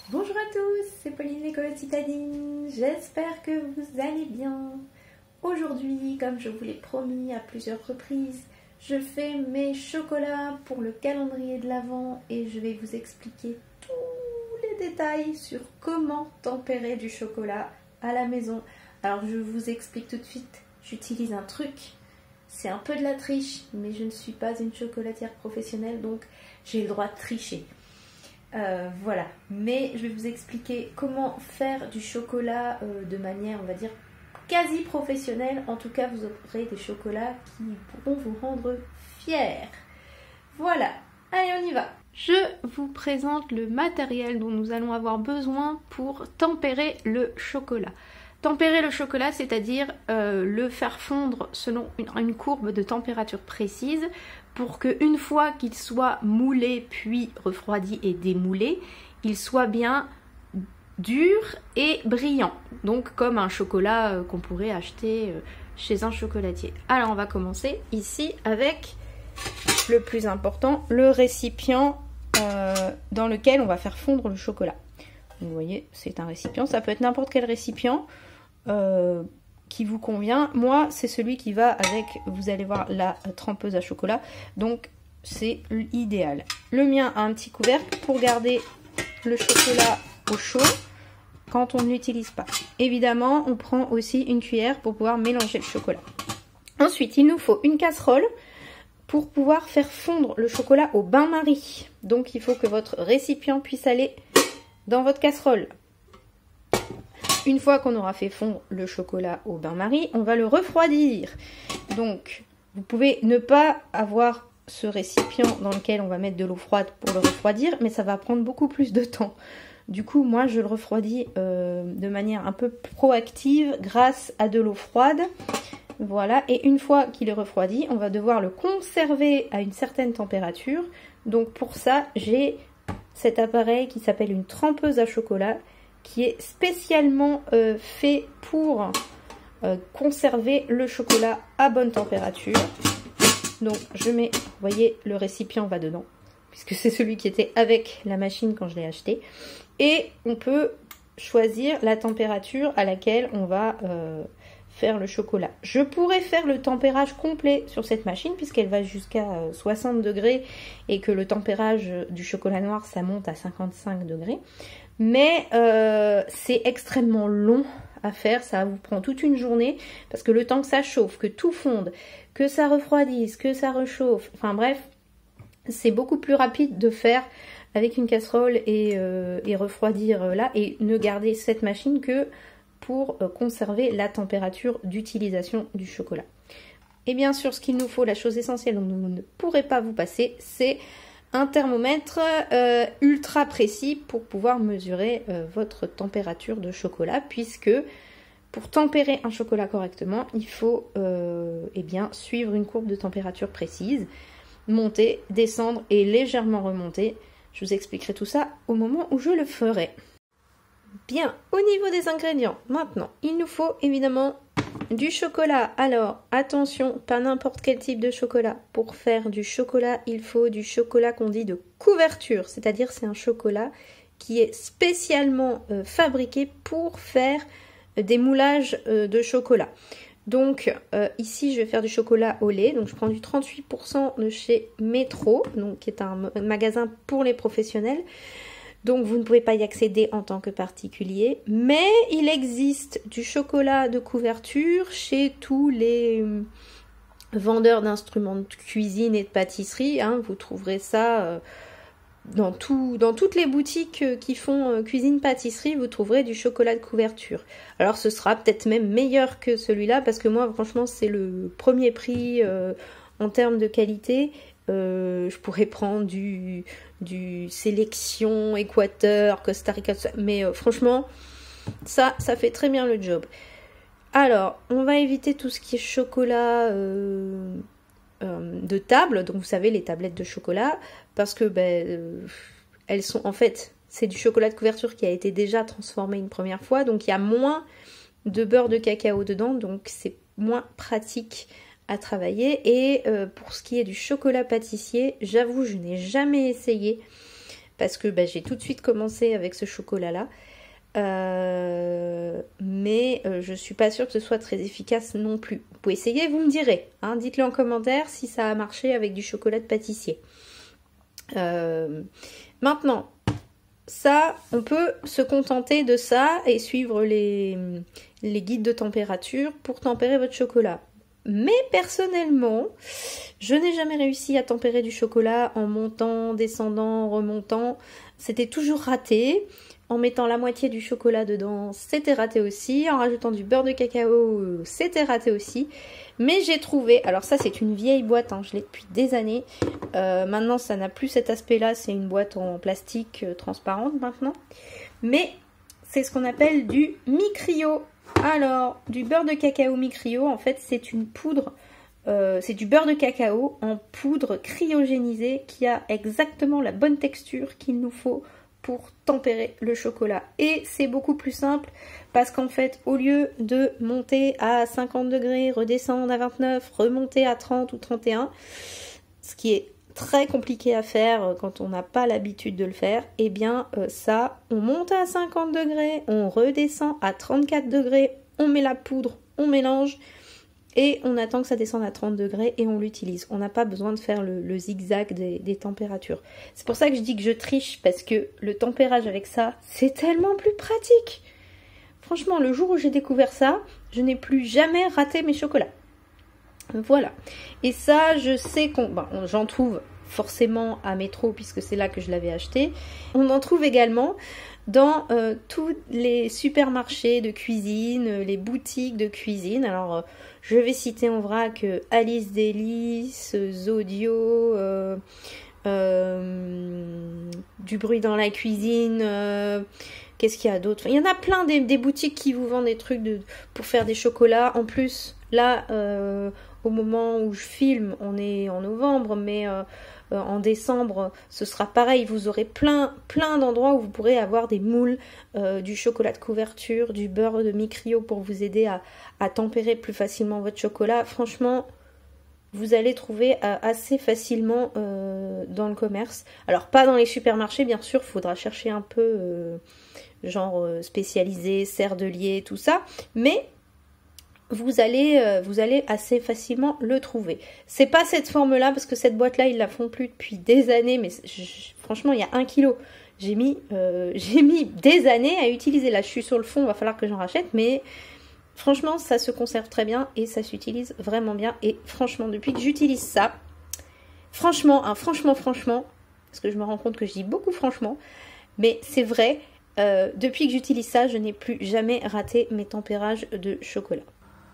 Bonjour à tous, c'est Pauline l'école citadine, j'espère que vous allez bien. Aujourd'hui, comme je vous l'ai promis à plusieurs reprises, je fais mes chocolats pour le calendrier de l'Avent et je vais vous expliquer tous les détails sur comment tempérer du chocolat à la maison. Alors je vous explique tout de suite, j'utilise un truc, c'est un peu de la triche, mais je ne suis pas une chocolatière professionnelle donc j'ai le droit de tricher. Voilà, mais je vais vous expliquer comment faire du chocolat de manière, on va dire, quasi professionnelle. En tout cas, vous aurez des chocolats qui pourront vous rendre fiers. Voilà, allez, on y va. Je vous présente le matériel dont nous allons avoir besoin pour tempérer le chocolat. Tempérer le chocolat, c'est-à-dire le faire fondre selon une courbe de température précise pour qu'une fois qu'il soit moulé puis refroidi et démoulé, il soit bien dur et brillant. Donc comme un chocolat qu'on pourrait acheter chez un chocolatier. Alors on va commencer ici avec le plus important, le récipient dans lequel on va faire fondre le chocolat. Vous voyez, c'est un récipient, ça peut être n'importe quel récipient qui vous convient. Moi, c'est celui qui va avec, vous allez voir, la trempeuse à chocolat. Donc, c'est l'idéal. Le mien a un petit couvercle pour garder le chocolat au chaud quand on ne l'utilise pas. Évidemment, on prend aussi une cuillère pour pouvoir mélanger le chocolat. Ensuite, il nous faut une casserole pour pouvoir faire fondre le chocolat au bain-marie. Donc, il faut que votre récipient puisse aller dans votre casserole. Une fois qu'on aura fait fondre le chocolat au bain-marie, on va le refroidir. Donc, vous pouvez ne pas avoir ce récipient dans lequel on va mettre de l'eau froide pour le refroidir, mais ça va prendre beaucoup plus de temps. Du coup, moi, je le refroidis de manière un peu proactive grâce à de l'eau froide. Voilà, et une fois qu'il est refroidi, on va devoir le conserver à une certaine température. Donc, pour ça, j'ai cet appareil qui s'appelle une trempeuse à chocolat, qui est spécialement fait pour conserver le chocolat à bonne température. Donc je mets, vous voyez, le récipient va dedans, puisque c'est celui qui était avec la machine quand je l'ai acheté. Et on peut choisir la température à laquelle on va faire le chocolat. Je pourrais faire le tempérage complet sur cette machine, puisqu'elle va jusqu'à 60 degrés, et que le tempérage du chocolat noir, ça monte à 55 degrés. Mais c'est extrêmement long à faire, ça vous prend toute une journée parce que le temps que ça chauffe, que tout fonde, que ça refroidisse, que ça réchauffe, enfin bref, c'est beaucoup plus rapide de faire avec une casserole et refroidir là et ne garder cette machine que pour conserver la température d'utilisation du chocolat. Et bien sûr, ce qu'il nous faut, la chose essentielle dont vous ne pourrez pas vous passer, c'est un thermomètre ultra précis pour pouvoir mesurer votre température de chocolat, puisque pour tempérer un chocolat correctement, il faut eh bien, suivre une courbe de température précise, monter, descendre et légèrement remonter. Je vous expliquerai tout ça au moment où je le ferai. Bien, au niveau des ingrédients, maintenant, il nous faut évidemment du chocolat. Alors, attention, pas n'importe quel type de chocolat. Pour faire du chocolat, il faut du chocolat qu'on dit de couverture. C'est-à-dire, c'est un chocolat qui est spécialement fabriqué pour faire des moulages de chocolat. Donc, ici, je vais faire du chocolat au lait. Donc, je prends du 38% de chez Metro, donc, qui est un magasin pour les professionnels. Donc vous ne pouvez pas y accéder en tant que particulier, mais il existe du chocolat de couverture chez tous les vendeurs d'instruments de cuisine et de pâtisserie. Hein. Vous trouverez ça dans toutes les boutiques qui font cuisine-pâtisserie, vous trouverez du chocolat de couverture. Alors ce sera peut-être même meilleur que celui-là, parce que moi franchement c'est le premier prix en termes de qualité. Je pourrais prendre du Sélection, Équateur, Costa Rica, mais franchement, ça fait très bien le job. Alors, on va éviter tout ce qui est chocolat de table, donc vous savez, les tablettes de chocolat, parce que elles sont, en fait, c'est du chocolat de couverture qui a été déjà transformé une première fois, donc il y a moins de beurre de cacao dedans, donc c'est moins pratique à travailler. Et pour ce qui est du chocolat pâtissier, j'avoue, je n'ai jamais essayé parce que bah, j'ai tout de suite commencé avec ce chocolat-là. Mais je suis pas sûre que ce soit très efficace non plus. Vous pouvez essayer, vous me direz. Hein, dites-le en commentaire si ça a marché avec du chocolat de pâtissier. Maintenant, ça, on peut se contenter de ça et suivre les guides de température pour tempérer votre chocolat. Mais personnellement, je n'ai jamais réussi à tempérer du chocolat en montant, descendant, remontant. C'était toujours raté. En mettant la moitié du chocolat dedans, c'était raté aussi. En rajoutant du beurre de cacao, c'était raté aussi. Mais j'ai trouvé, alors ça c'est une vieille boîte, hein, je l'ai depuis des années. Maintenant ça n'a plus cet aspect-là, c'est une boîte en plastique transparente maintenant. Mais c'est ce qu'on appelle du Micrio. Alors, du beurre de cacao Micrio, en fait c'est une poudre, c'est du beurre de cacao en poudre cryogénisée qui a exactement la bonne texture qu'il nous faut pour tempérer le chocolat. Et c'est beaucoup plus simple parce qu'en fait, au lieu de monter à 50 degrés, redescendre à 29, remonter à 30 ou 31, ce qui est très compliqué à faire quand on n'a pas l'habitude de le faire, et bien ça, on monte à 50 degrés, on redescend à 34 degrés, on met la poudre, on mélange, et on attend que ça descende à 30 degrés et on l'utilise. On n'a pas besoin de faire le zigzag des températures. C'est pour ça que je dis que je triche, parce que le tempérage avec ça, c'est tellement plus pratique. Franchement, le jour où j'ai découvert ça, je n'ai plus jamais raté mes chocolats. Voilà. Et ça, je sais qu'on... j'en trouve forcément à Métro, puisque c'est là que je l'avais acheté. On en trouve également dans tous les supermarchés de cuisine, les boutiques de cuisine. Alors, je vais citer en vrac Alice Délices, Zodio, du bruit dans la cuisine, qu'est-ce qu'il y a d'autre? Il y en a plein des boutiques qui vous vendent des trucs pour faire des chocolats. En plus, là, au moment où je filme, on est en novembre, mais en décembre, ce sera pareil. Vous aurez plein d'endroits où vous pourrez avoir des moules, du chocolat de couverture, du beurre de Micrio pour vous aider à tempérer plus facilement votre chocolat. Franchement, vous allez trouver assez facilement dans le commerce. Alors, pas dans les supermarchés, bien sûr, il faudra chercher un peu genre spécialisé, Cerdelier, tout ça. Mais vous allez assez facilement le trouver. C'est pas cette forme-là, parce que cette boîte-là, ils la font plus depuis des années, mais franchement, il y a 1 kilo. J'ai mis des années à utiliser. Là, je suis sur le fond, il va falloir que j'en rachète, mais franchement, ça se conserve très bien et ça s'utilise vraiment bien. Et franchement, depuis que j'utilise ça, franchement, parce que je me rends compte que je dis beaucoup franchement, mais c'est vrai, depuis que j'utilise ça, je n'ai plus jamais raté mes tempérages de chocolat.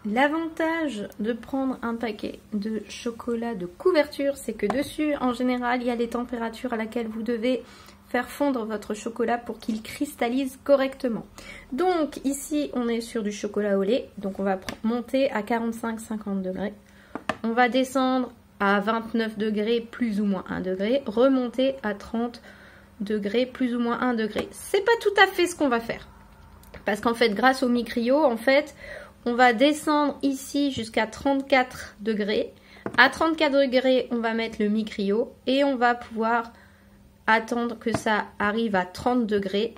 L'avantage de prendre un paquet de chocolat de couverture, c'est que dessus, en général, il y a les températures à laquelle vous devez faire fondre votre chocolat pour qu'il cristallise correctement. Donc ici, on est sur du chocolat au lait, donc on va monter à 45-50 degrés. On va descendre à 29 degrés, plus ou moins 1 degré, remonter à 30 degrés, plus ou moins 1 degré. C'est pas tout à fait ce qu'on va faire. Parce qu'en fait, grâce au Micrio, en fait, on va descendre ici jusqu'à 34 degrés. À 34 degrés, on va mettre le Micrio et on va pouvoir attendre que ça arrive à 30 degrés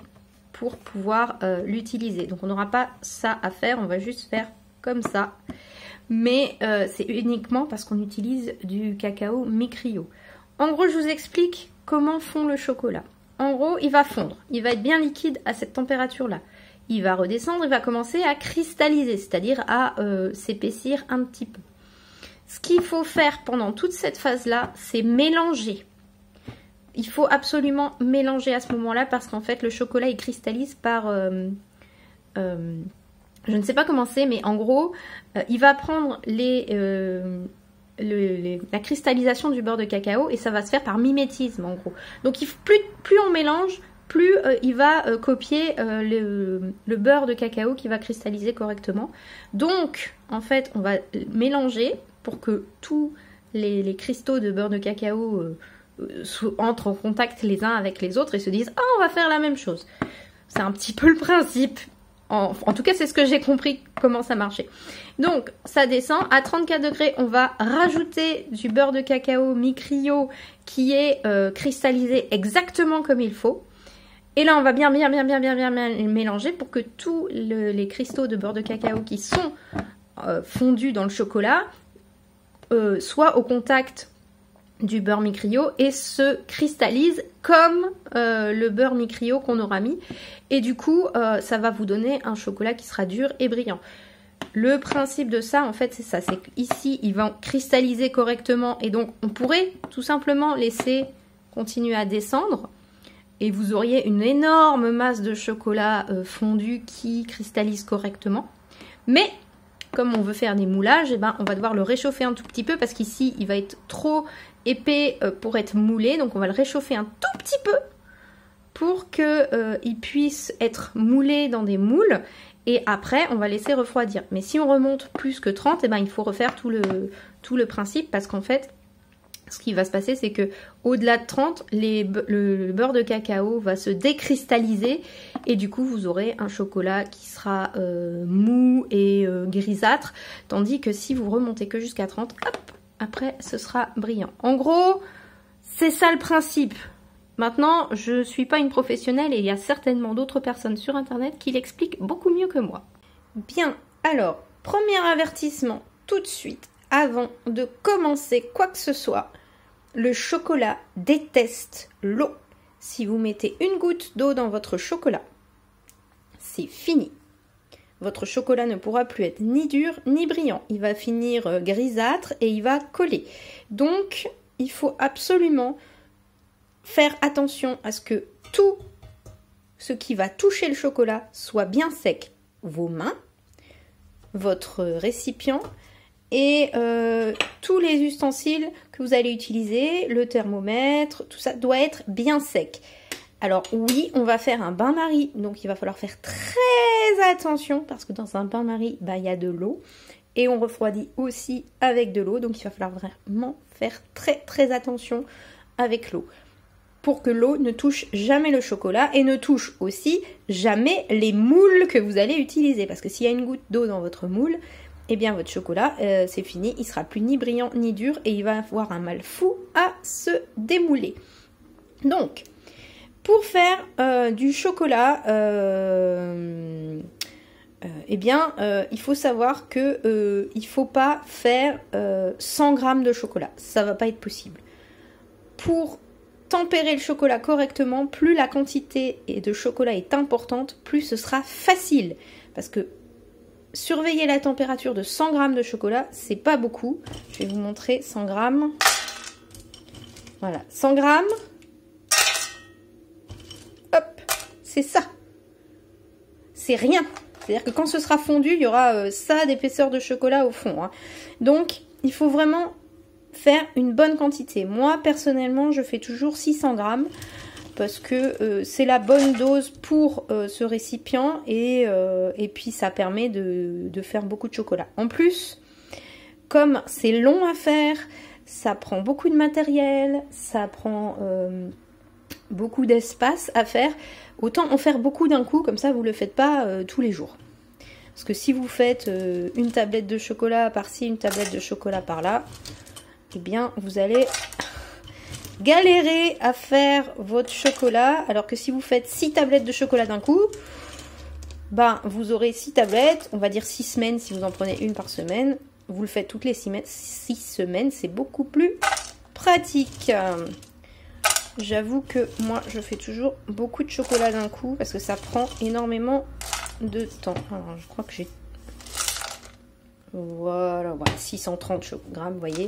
pour pouvoir l'utiliser. Donc on n'aura pas ça à faire, on va juste faire comme ça. Mais c'est uniquement parce qu'on utilise du cacao Micrio. En gros, je vous explique comment fond le chocolat. En gros, il va fondre, il va être bien liquide à cette température-là. Il va redescendre, il va commencer à cristalliser, c'est-à-dire à s'épaissir un petit peu. Ce qu'il faut faire pendant toute cette phase-là, c'est mélanger. Il faut absolument mélanger à ce moment-là parce qu'en fait, le chocolat, il cristallise par... je ne sais pas comment c'est, mais en gros, il va prendre la cristallisation du beurre de cacao et ça va se faire par mimétisme, en gros. Donc, plus on mélange, plus il va copier le beurre de cacao qui va cristalliser correctement. Donc, en fait, on va mélanger pour que tous les cristaux de beurre de cacao entrent en contact les uns avec les autres et se disent « Ah, on va faire la même chose ». C'est un petit peu le principe. En tout cas, c'est ce que j'ai compris comment ça marchait. Donc, ça descend. À 34 degrés, on va rajouter du beurre de cacao mi-cryo qui est cristallisé exactement comme il faut. Et là, on va bien mélanger pour que tous les cristaux de beurre de cacao qui sont fondus dans le chocolat soient au contact du beurre mi-cryo et se cristallisent comme le beurre mi-cryo qu'on aura mis. Et du coup, ça va vous donner un chocolat qui sera dur et brillant. Le principe de ça, en fait, c'est ça. C'est qu'ici, ils vont cristalliser correctement. Et donc, on pourrait tout simplement laisser continuer à descendre. Et vous auriez une énorme masse de chocolat fondu qui cristallise correctement. Mais, comme on veut faire des moulages, eh ben, on va devoir le réchauffer un tout petit peu parce qu'ici, il va être trop épais pour être moulé. Donc, on va le réchauffer un tout petit peu pour qu'il puisse être moulé dans des moules. Et après, on va laisser refroidir. Mais si on remonte plus que 30, eh ben, il faut refaire tout le principe parce qu'en fait, ce qui va se passer, c'est que au-delà de 30, le beurre de cacao va se décristalliser et du coup, vous aurez un chocolat qui sera mou et grisâtre. Tandis que si vous remontez que jusqu'à 30, hop, après, ce sera brillant. En gros, c'est ça le principe. Maintenant, je ne suis pas une professionnelle et il y a certainement d'autres personnes sur Internet qui l'expliquent beaucoup mieux que moi. Bien, alors, premier avertissement tout de suite, avant de commencer quoi que ce soit. Le chocolat déteste l'eau. Si vous mettez une goutte d'eau dans votre chocolat, c'est fini. Votre chocolat ne pourra plus être ni dur ni brillant. Il va finir grisâtre et il va coller. Donc, il faut absolument faire attention à ce que tout ce qui va toucher le chocolat soit bien sec. Vos mains, votre récipient et tous les ustensiles que vous allez utiliser, le thermomètre, tout ça doit être bien sec. Alors oui, on va faire un bain-marie, donc il va falloir faire très attention parce que dans un bain-marie, il y a de l'eau et on refroidit aussi avec de l'eau, donc il va falloir vraiment faire très attention avec l'eau pour que l'eau ne touche jamais le chocolat et ne touche aussi jamais les moules que vous allez utiliser parce que s'il y a une goutte d'eau dans votre moule, eh bien votre chocolat, c'est fini, il sera plus ni brillant ni dur et il va avoir un mal fou à se démouler. Donc, pour faire du chocolat, il faut savoir que il ne faut pas faire 100 g de chocolat, ça ne va pas être possible. Pour tempérer le chocolat correctement, plus la quantité de chocolat est importante, plus ce sera facile. Parce que surveiller la température de 100 g de chocolat, c'est pas beaucoup. Je vais vous montrer 100 g. Voilà, 100 g. Hop, c'est ça. C'est rien. C'est-à-dire que quand ce sera fondu, il y aura ça d'épaisseur de chocolat au fond. Hein. Donc, il faut vraiment faire une bonne quantité. Moi, personnellement, je fais toujours 600 g parce que c'est la bonne dose pour ce récipient et puis ça permet de faire beaucoup de chocolat. En plus, comme c'est long à faire, ça prend beaucoup de matériel, ça prend beaucoup d'espace à faire, autant en faire beaucoup d'un coup, comme ça vous ne le faites pas tous les jours. Parce que si vous faites une tablette de chocolat par-ci, une tablette de chocolat par-là, eh bien vous allez galérer à faire votre chocolat, alors que si vous faites 6 tablettes de chocolat d'un coup, vous aurez 6 tablettes, on va dire 6 semaines si vous en prenez une par semaine. Vous le faites toutes les 6 semaines, c'est beaucoup plus pratique. J'avoue que moi je fais toujours beaucoup de chocolat d'un coup parce que ça prend énormément de temps. Alors je crois que j'ai... Voilà, 630 grammes, vous voyez.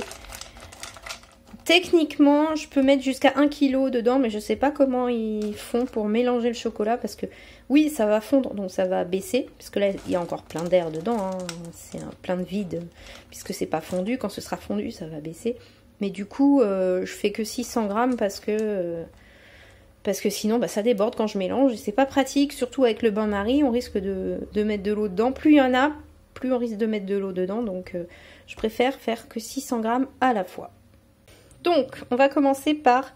Techniquement, je peux mettre jusqu'à 1 kg dedans, mais je ne sais pas comment ils font pour mélanger le chocolat, parce que oui, ça va fondre, donc ça va baisser, parce que là, il y a encore plein d'air dedans, hein. C'est plein de vide, puisque c'est pas fondu. Quand ce sera fondu, ça va baisser. Mais du coup, je fais que 600 grammes parce que sinon, ça déborde quand je mélange, et c'est pas pratique, surtout avec le bain-marie, on risque de mettre de l'eau dedans. Plus il y en a, plus on risque de mettre de l'eau dedans, donc je préfère faire que 600 grammes à la fois. Donc, on va commencer par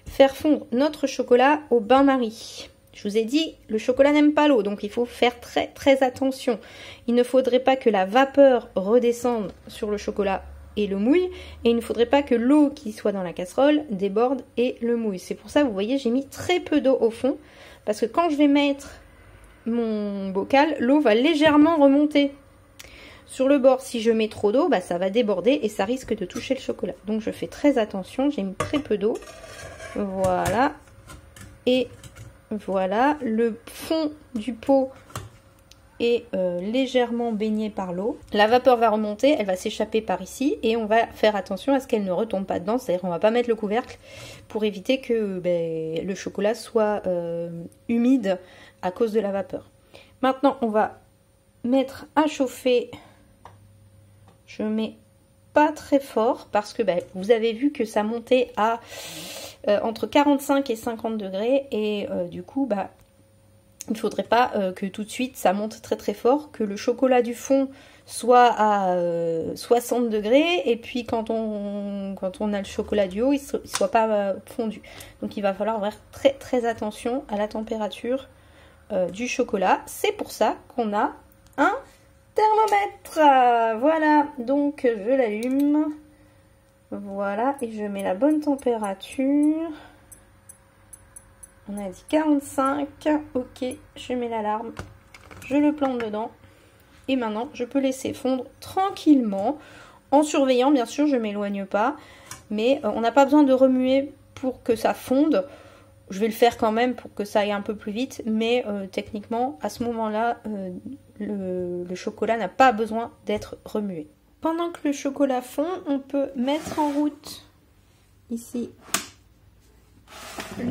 faire fondre notre chocolat au bain-marie. Je vous ai dit, le chocolat n'aime pas l'eau, donc il faut faire très très attention. Il ne faudrait pas que la vapeur redescende sur le chocolat et le mouille, et il ne faudrait pas que l'eau qui soit dans la casserole déborde et le mouille. C'est pour ça, vous voyez, j'ai mis très peu d'eau au fond, parce que quand je vais mettre mon bocal, l'eau va légèrement remonter sur le bord. Si je mets trop d'eau, bah, ça va déborder et ça risque de toucher le chocolat. Donc je fais très attention, j'ai mis très peu d'eau. Voilà. Et voilà, le fond du pot est légèrement baigné par l'eau. La vapeur va remonter, elle va s'échapper par ici et on va faire attention à ce qu'elle ne retombe pas dedans. C'est-à-dire on va pas mettre le couvercle pour éviter que le chocolat soit humide à cause de la vapeur. Maintenant, on va mettre à chauffer. Je mets pas très fort parce que vous avez vu que ça montait à entre 45 et 50 degrés et du coup il ne faudrait pas que tout de suite ça monte très très fort, que le chocolat du fond soit à 60 degrés et puis quand on a le chocolat du haut il ne soit pas fondu. Donc il va falloir faire très très attention à la température du chocolat. C'est pour ça qu'on a un thermomètre. Voilà, donc je l'allume. Voilà, et je mets la bonne température. On a dit 45. Ok, je mets l'alarme. Je le plante dedans. Et maintenant, je peux laisser fondre tranquillement. En surveillant, bien sûr, je ne m'éloigne pas. Mais on n'a pas besoin de remuer pour que ça fonde. Je vais le faire quand même pour que ça aille un peu plus vite. Mais techniquement, à ce moment-là, le chocolat n'a pas besoin d'être remué. Pendant que le chocolat fond, on peut mettre en route ici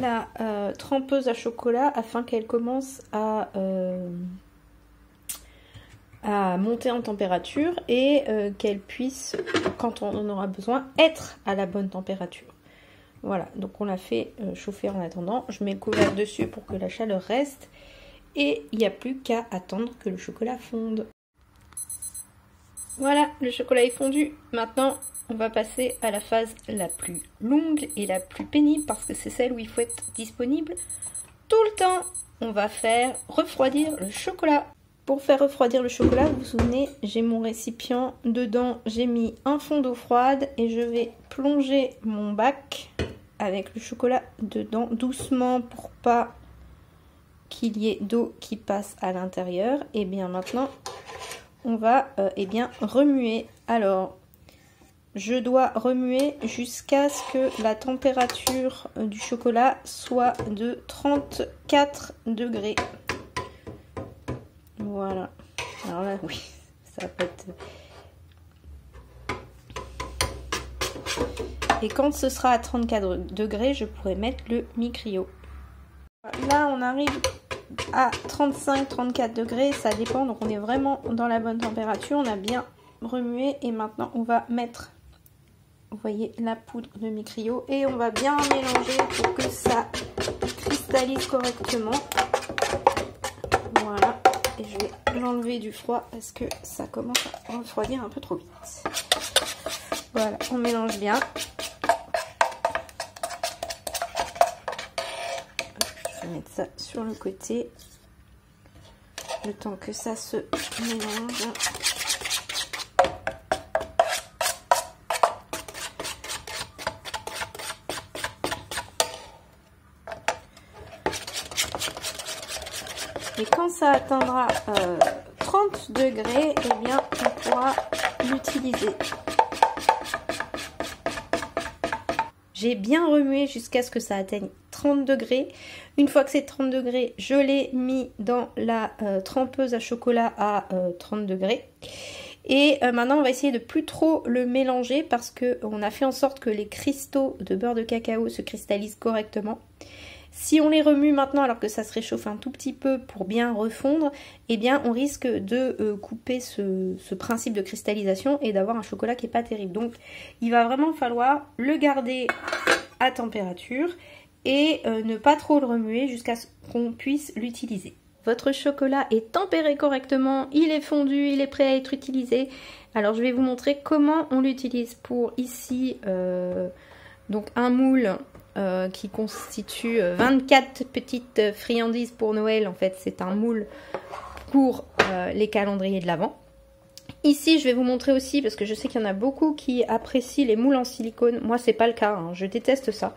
la trempeuse à chocolat afin qu'elle commence à monter en température et qu'elle puisse, quand on en aura besoin, être à la bonne température. Voilà, donc on l'a fait chauffer en attendant. Je mets le couvercle dessus pour que la chaleur reste et il n'y a plus qu'à attendre que le chocolat fonde. Voilà, le chocolat est fondu. Maintenant, on va passer à la phase la plus longue et la plus pénible parce que c'est celle où il faut être disponible tout le temps. On va faire refroidir le chocolat. Pour faire refroidir le chocolat, vous vous souvenez, j'ai mon récipient. Dedans, j'ai mis un fond d'eau froide et je vais plonger mon bac avec le chocolat dedans doucement pour pas qu'il y ait d'eau qui passe à l'intérieur. Et bien maintenant, on va remuer. Alors, je dois remuer jusqu'à ce que la température du chocolat soit de 34 degrés. Voilà. Alors là, oui, ça peut être... Et quand ce sera à 34 degrés, je pourrai mettre le mi-cryo. Là, on arrive à 35-34 degrés, ça dépend, donc on est vraiment dans la bonne température, on a bien remué et maintenant on va mettre, vous voyez, la poudre de mi-cryo et on va bien mélanger pour que ça cristallise correctement. Voilà, et je vais l'enlever du froid parce que ça commence à refroidir un peu trop vite. Voilà, on mélange bien. Je vais mettre ça sur le côté. Le temps que ça se mélange. Et quand ça atteindra 30 degrés, eh bien, on pourra l'utiliser. J'ai bien remué jusqu'à ce que ça atteigne 30 degrés. Une fois que c'est 30 degrés, je l'ai mis dans la trempeuse à chocolat à 30 degrés. Et maintenant, on va essayer de plus trop le mélanger parce qu'on a fait en sorte que les cristaux de beurre de cacao se cristallisent correctement. Si on les remue maintenant alors que ça se réchauffe un tout petit peu pour bien refondre, eh bien on risque de couper ce principe de cristallisation et d'avoir un chocolat qui n'est pas terrible. Donc il va vraiment falloir le garder à température et ne pas trop le remuer jusqu'à ce qu'on puisse l'utiliser. Votre chocolat est tempéré correctement, il est fondu, il est prêt à être utilisé. Alors je vais vous montrer comment on l'utilise pour ici donc un moule qui constitue 24 petites friandises pour Noël. En fait, c'est un moule pour les calendriers de l'Avent. Ici, je vais vous montrer aussi, parce que je sais qu'il y en a beaucoup qui apprécient les moules en silicone. Moi, c'est pas le cas, hein, je déteste ça.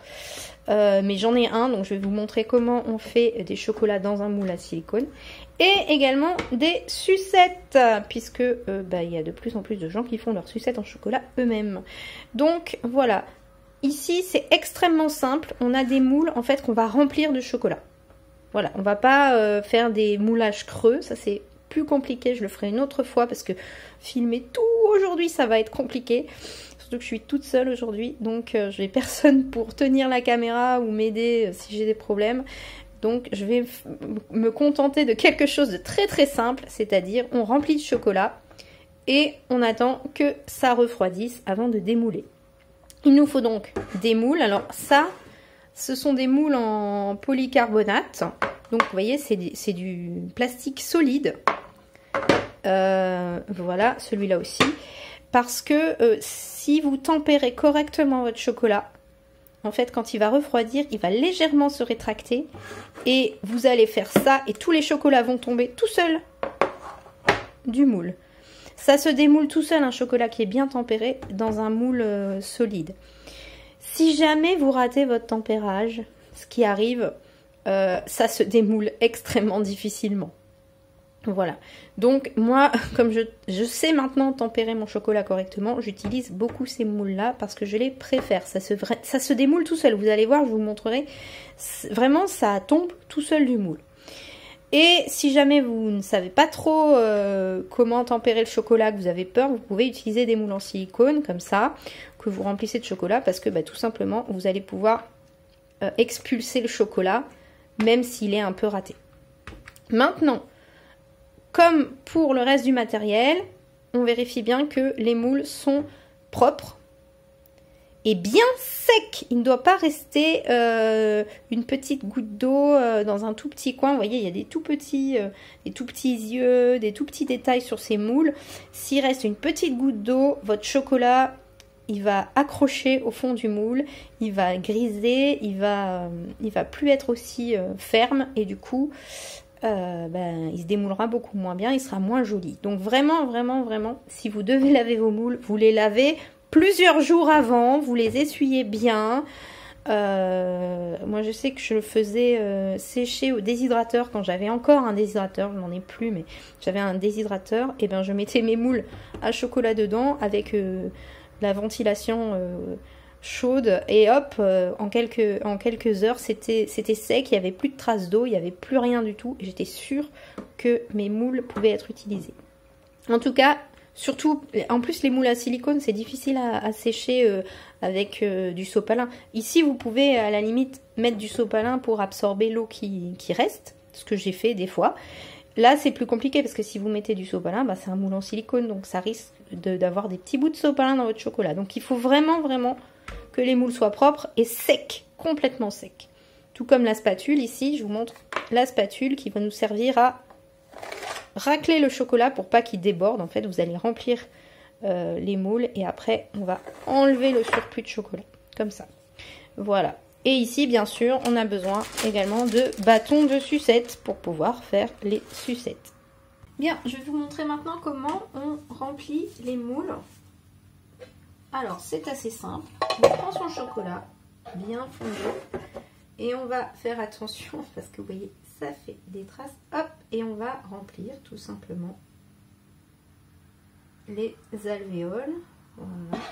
Mais j'en ai un, donc je vais vous montrer comment on fait des chocolats dans un moule à silicone. Et également des sucettes, puisque il y a de plus en plus de gens qui font leurs sucettes en chocolat eux-mêmes. Donc voilà, ici c'est extrêmement simple. On a des moules en fait qu'on va remplir de chocolat. Voilà, on va pas faire des moulages creux, ça c'est plus compliqué, je le ferai une autre fois parce que filmer tout aujourd'hui ça va être compliqué. Surtout que je suis toute seule aujourd'hui, donc je n'ai personne pour tenir la caméra ou m'aider si j'ai des problèmes. Donc je vais me contenter de quelque chose de très très simple, c'est-à-dire on remplit de chocolat et on attend que ça refroidisse avant de démouler. Il nous faut donc des moules. Alors ça, ce sont des moules en polycarbonate. Donc vous voyez, c'est du plastique solide. Voilà, celui-là aussi. Parce que si vous tempérez correctement votre chocolat, en fait, quand il va refroidir, il va légèrement se rétracter. Et vous allez faire ça et tous les chocolats vont tomber tout seuls du moule. Ça se démoule tout seul, un chocolat qui est bien tempéré dans un moule solide. Si jamais vous ratez votre tempérage, ce qui arrive, ça se démoule extrêmement difficilement. Voilà. Donc moi, comme je sais maintenant tempérer mon chocolat correctement, j'utilise beaucoup ces moules-là parce que je les préfère. Ça se démoule tout seul. Vous allez voir, je vous montrerai. Vraiment, ça tombe tout seul du moule. Et si jamais vous ne savez pas trop comment tempérer le chocolat, que vous avez peur, vous pouvez utiliser des moules en silicone comme ça, que vous remplissez de chocolat parce que tout simplement, vous allez pouvoir expulser le chocolat, même s'il est un peu raté. Maintenant, comme pour le reste du matériel, on vérifie bien que les moules sont propres et bien secs. Il ne doit pas rester une petite goutte d'eau dans un tout petit coin. Vous voyez, il y a des tout petits yeux, des tout petits détails sur ces moules. S'il reste une petite goutte d'eau, votre chocolat, il va accrocher au fond du moule, il va griser, il va plus être aussi ferme et du coup, il se démoulera beaucoup moins bien, il sera moins joli. Donc vraiment, vraiment, vraiment, si vous devez laver vos moules, vous les lavez plusieurs jours avant, vous les essuyez bien. Moi je sais que je le faisais sécher au déshydrateur quand j'avais encore un déshydrateur, je n'en ai plus mais j'avais un déshydrateur, et je mettais mes moules à chocolat dedans avec la ventilation chaude et hop, en quelques heures c'était sec, il n'y avait plus de traces d'eau, il n'y avait plus rien du tout et j'étais sûre que mes moules pouvaient être utilisés. En tout cas, surtout, en plus les moules à silicone c'est difficile à sécher avec du sopalin. Ici vous pouvez à la limite mettre du sopalin pour absorber l'eau qui reste, ce que j'ai fait des fois. Là c'est plus compliqué parce que si vous mettez du sopalin, c'est un moule en silicone donc ça risque d'avoir des petits bouts de sopalin dans votre chocolat. Donc il faut vraiment vraiment que les moules soient propres et secs, complètement secs. Tout comme la spatule ici, je vous montre la spatule qui va nous servir à racler le chocolat pour pas qu'il déborde. En fait, vous allez remplir les moules et après on va enlever le surplus de chocolat, comme ça. Voilà. Et ici, bien sûr, on a besoin également de bâtons de sucette pour pouvoir faire les sucettes. Bien, je vais vous montrer maintenant comment on remplit les moules. Alors, c'est assez simple. On prend son chocolat bien fondu et on va faire attention parce que vous voyez, ça fait des traces. Hop, et on va remplir tout simplement les alvéoles. Voilà.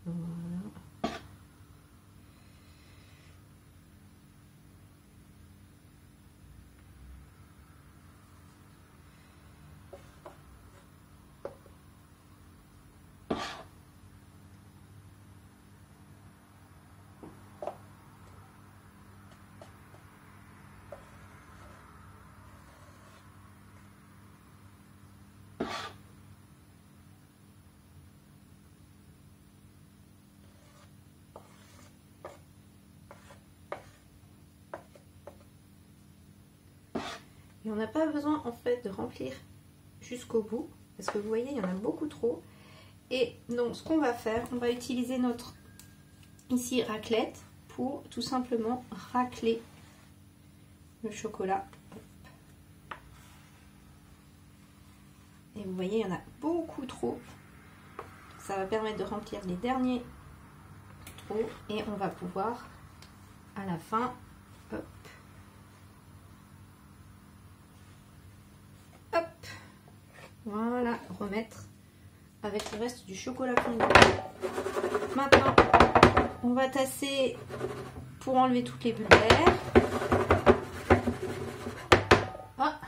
Voilà. Et on n'a pas besoin en fait de remplir jusqu'au bout. Parce que vous voyez, il y en a beaucoup trop. Et donc, ce qu'on va faire, on va utiliser notre, ici, raclette pour tout simplement racler le chocolat. Et vous voyez, il y en a beaucoup trop. Ça va permettre de remplir les derniers trous. Et on va pouvoir, à la fin, hop, hop, voilà, remettre avec le reste du chocolat fondu. Maintenant, on va tasser pour enlever toutes les bulles d'air. Ah,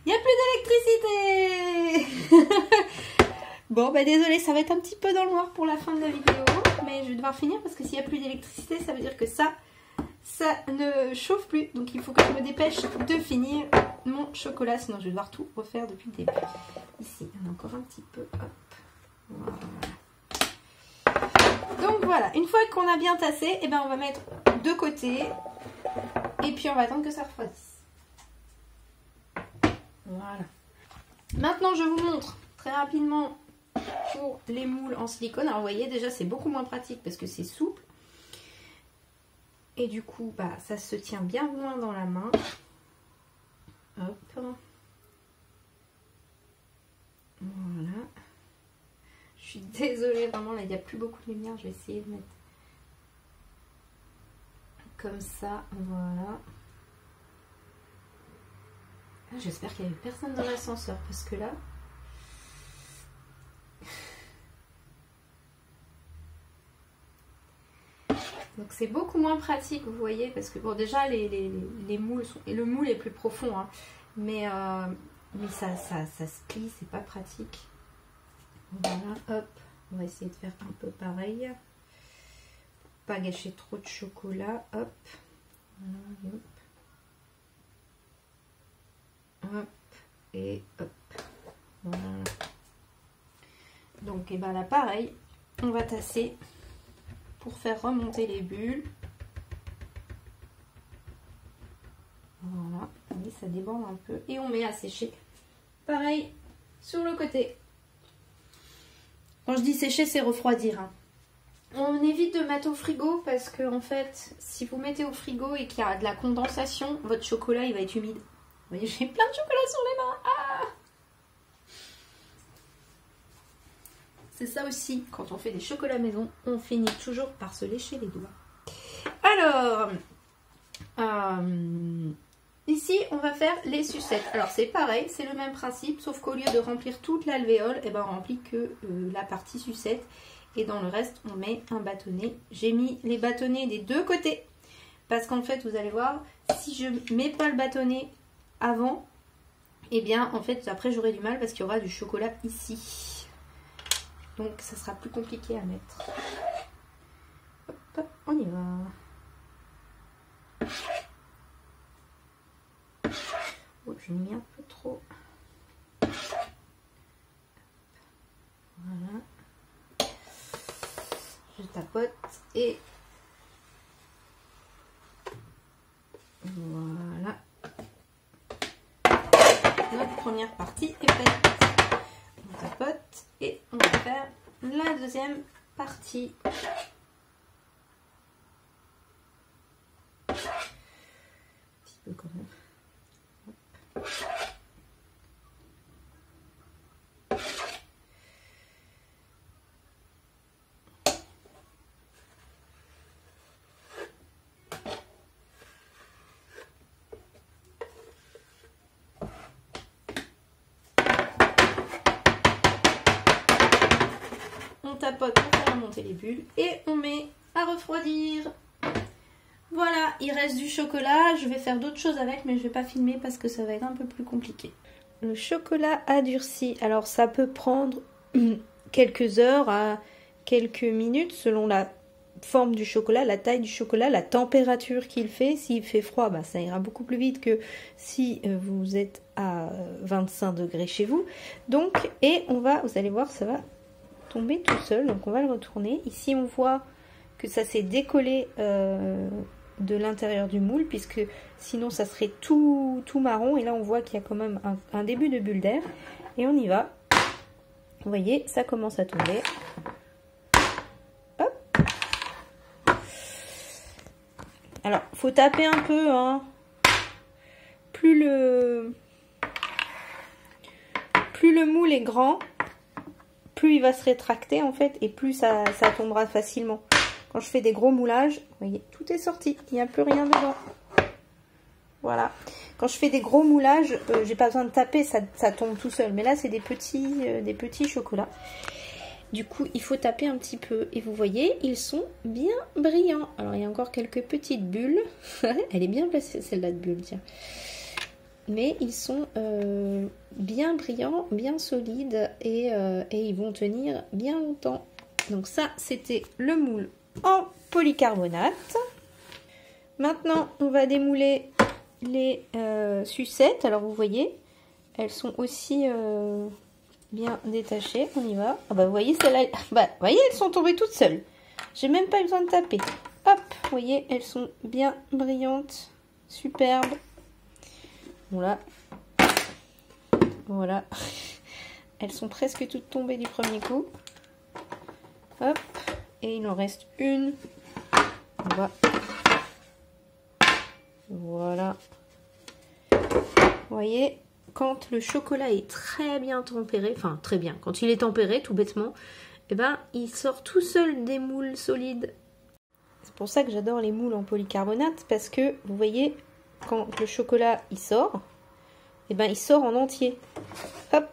il n'y a plus d'électricité. Bon, bah désolé, ça va être un petit peu dans le noir pour la fin de la vidéo, mais je vais devoir finir parce que s'il n'y a plus d'électricité, ça veut dire que ça ne chauffe plus. Donc il faut que je me dépêche de finir mon chocolat, sinon je vais devoir tout refaire depuis le début. Ici, il y en a encore un petit peu. Hop. Voilà. Donc voilà, une fois qu'on a bien tassé, eh ben on va mettre de côté et puis on va attendre que ça refroidisse. Voilà. Maintenant, je vous montre très rapidement pour les moules en silicone. Alors vous voyez, déjà c'est beaucoup moins pratique parce que c'est souple. Et du coup, bah, ça se tient bien moins dans la main. Hop. Voilà. Je suis désolée, vraiment, là, il n'y a plus beaucoup de lumière. Je vais essayer de mettre comme ça. Voilà. J'espère qu'il n'y avait personne dans l'ascenseur parce que là... Donc c'est beaucoup moins pratique, vous voyez, parce que bon, déjà les moules sont... Et le moule est plus profond, hein, mais ça se plie, c'est pas pratique. Voilà, hop, on va essayer de faire un peu pareil. Pas gâcher trop de chocolat, hop. Voilà, hop. Hop, et hop. Voilà. Donc, et ben là, pareil, on va tasser pour faire remonter les bulles. Voilà, et ça déborde un peu et on met à sécher. Pareil sur le côté. Quand je dis sécher, c'est refroidir, hein. On évite de mettre au frigo parce que en fait, si vous mettez au frigo et qu'il y a de la condensation, votre chocolat il va être humide. Vous voyez, j'ai plein de chocolat sur les mains. Ah, c'est ça aussi, quand on fait des chocolats maison, on finit toujours par se lécher les doigts. Alors, ici, on va faire les sucettes. Alors, c'est pareil, c'est le même principe, sauf qu'au lieu de remplir toute l'alvéole, eh ben, on remplit que la partie sucette. Et dans le reste, on met un bâtonnet. J'ai mis les bâtonnets des deux côtés. Parce qu'en fait, vous allez voir, si je ne mets pas le bâtonnet avant, eh bien, en fait, après, j'aurai du mal parce qu'il y aura du chocolat ici. Donc, ça sera plus compliqué à mettre. Hop, hop, on y va. Oh, j'ai mis un peu trop. Voilà. Je tapote et voilà. Notre première partie est faite. On tapote et on va faire la deuxième partie. Un petit peu quand même. Hop. On tapote pour faire monter les bulles et on met à refroidir. Voilà, il reste du chocolat. Je vais faire d'autres choses avec, mais je ne vais pas filmer parce que ça va être un peu plus compliqué. Le chocolat a durci. Alors ça peut prendre quelques heures à quelques minutes selon la forme du chocolat, la taille du chocolat, la température qu'il fait. S'il fait froid, bah, ça ira beaucoup plus vite que si vous êtes à 25 degrés chez vous. Donc, et on va, vous allez voir, ça va tomber tout seul. Donc on va le retourner. Ici on voit que ça s'est décollé de l'intérieur du moule, puisque sinon ça serait tout marron. Et là on voit qu'il y a quand même un début de bulle d'air. Et on y va. Vous voyez, ça commence à tomber. Hop. Alors, faut taper un peu, hein. Plus le moule est grand, plus il va se rétracter en fait, et plus ça tombera facilement. Quand je fais des gros moulages, vous voyez, tout est sorti, il n'y a plus rien dedans. Voilà. Quand je fais des gros moulages, j'ai pas besoin de taper, ça tombe tout seul. Mais là, c'est des petits chocolats. Du coup, il faut taper un petit peu. Et vous voyez, ils sont bien brillants. Alors, il y a encore quelques petites bulles. Elle est bien placée, celle-là de bulle, tiens. Mais ils sont bien brillants, bien solides. Et ils vont tenir bien longtemps. Donc ça, c'était le moule en polycarbonate. Maintenant, on va démouler les sucettes. Alors vous voyez, elles sont aussi bien détachées. On y va. Ah bah vous voyez, celles-là, bah, vous voyez, elles sont tombées toutes seules. J'ai même pas eu besoin de taper. Hop, vous voyez, elles sont bien brillantes, superbes. Voilà. Voilà. Elles sont presque toutes tombées du premier coup. Hop. Et il en reste une. On va. Voilà. Vous voyez, quand le chocolat est très bien tempéré, enfin très bien, quand il est tempéré tout bêtement, eh ben, il sort tout seul des moules solides. C'est pour ça que j'adore les moules en polycarbonate, parce que vous voyez, quand le chocolat il sort, eh ben, il sort en entier. Hop.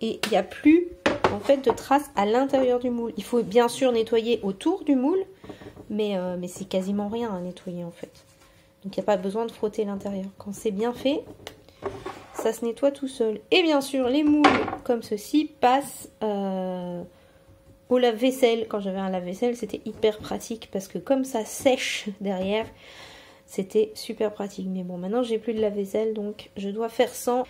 Et il n'y a plus en fait de traces à l'intérieur du moule. Il faut bien sûr nettoyer autour du moule, mais c'est quasiment rien à nettoyer en fait. Donc il n'y a pas besoin de frotter l'intérieur. Quand c'est bien fait, ça se nettoie tout seul. Et bien sûr, les moules comme ceci passent au lave-vaisselle. Quand j'avais un lave-vaisselle, c'était hyper pratique parce que comme ça sèche derrière, c'était super pratique. Mais bon, maintenant j'ai plus de lave-vaisselle, donc je dois faire sans.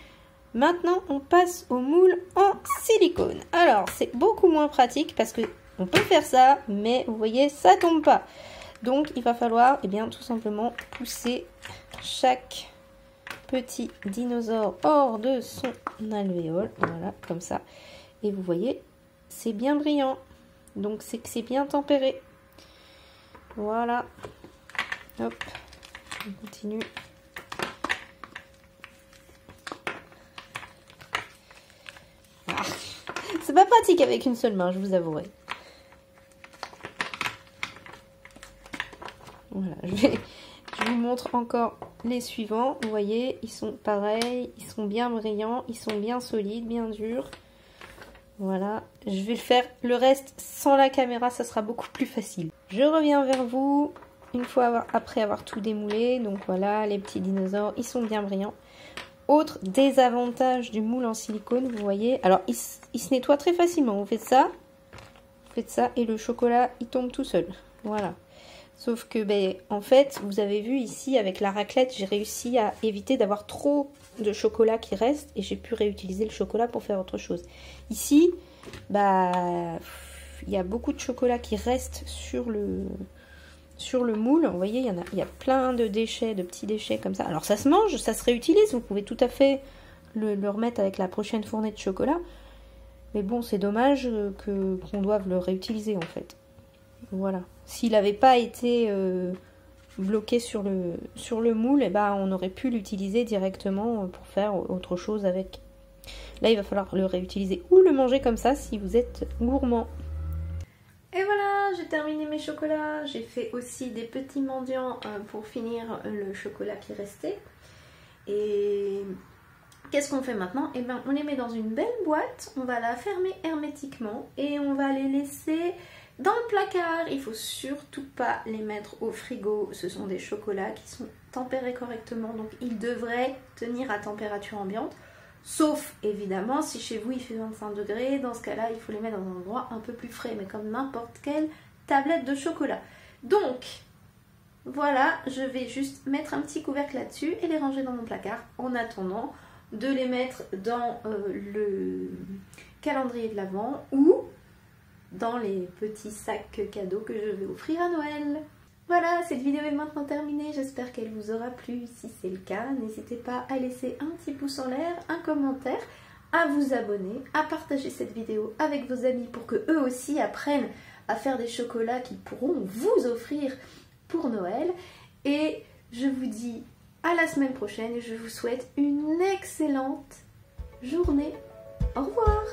Maintenant, on passe au moule en silicone. Alors, c'est beaucoup moins pratique parce que on peut faire ça, mais vous voyez, ça tombe pas. Donc, il va falloir, eh bien, tout simplement pousser chaque petit dinosaure hors de son alvéole. Voilà, comme ça. Et vous voyez, c'est bien brillant. Donc, c'est que c'est bien tempéré. Voilà. Hop. On continue. Ah. C'est pas pratique avec une seule main, je vous avouerai. Voilà, je vous montre encore les suivants. Vous voyez, ils sont pareils, ils sont bien brillants, ils sont bien solides, bien durs. Voilà, je vais le faire le reste sans la caméra, ça sera beaucoup plus facile. Je reviens vers vous une fois après avoir tout démoulé. Donc voilà, les petits dinosaures, ils sont bien brillants. Autre désavantage du moule en silicone, vous voyez, alors il se nettoie très facilement. Vous faites ça et le chocolat, il tombe tout seul. Voilà. Sauf que, ben, en fait, vous avez vu ici, avec la raclette, j'ai réussi à éviter d'avoir trop de chocolat qui reste. Et j'ai pu réutiliser le chocolat pour faire autre chose. Ici, bah, il y a beaucoup de chocolat qui reste sur le moule. Vous voyez, il y a plein de déchets, de petits déchets comme ça. Alors ça se mange, ça se réutilise. Vous pouvez tout à fait le remettre avec la prochaine fournée de chocolat. Mais bon, c'est dommage qu'on doive le réutiliser en fait. Voilà. S'il n'avait pas été bloqué sur le moule, eh ben, on aurait pu l'utiliser directement pour faire autre chose avec. Là, il va falloir le réutiliser ou le manger comme ça si vous êtes gourmand. Et voilà, j'ai terminé mes chocolats. J'ai fait aussi des petits mendiants pour finir le chocolat qui restait. Et qu'est-ce qu'on fait maintenant? Eh bien, on les met dans une belle boîte. On va la fermer hermétiquement et on va les laisser dans le placard. Il faut surtout pas les mettre au frigo. Ce sont des chocolats qui sont tempérés correctement, donc ils devraient tenir à température ambiante. Sauf évidemment si chez vous il fait 25 degrés. Dans ce cas-là, il faut les mettre dans un endroit un peu plus frais, mais comme n'importe quelle tablette de chocolat. Donc voilà, je vais juste mettre un petit couvercle là-dessus et les ranger dans mon placard en attendant de les mettre dans le calendrier de l'Avent ou dans les petits sacs cadeaux que je vais offrir à Noël. Voilà, cette vidéo est maintenant terminée, j'espère qu'elle vous aura plu. Si c'est le cas, n'hésitez pas à laisser un petit pouce en l'air, un commentaire, à vous abonner, à partager cette vidéo avec vos amis pour que eux aussi apprennent à faire des chocolats qu'ils pourront vous offrir pour Noël. Et je vous dis à la semaine prochaine et je vous souhaite une excellente journée. Au revoir!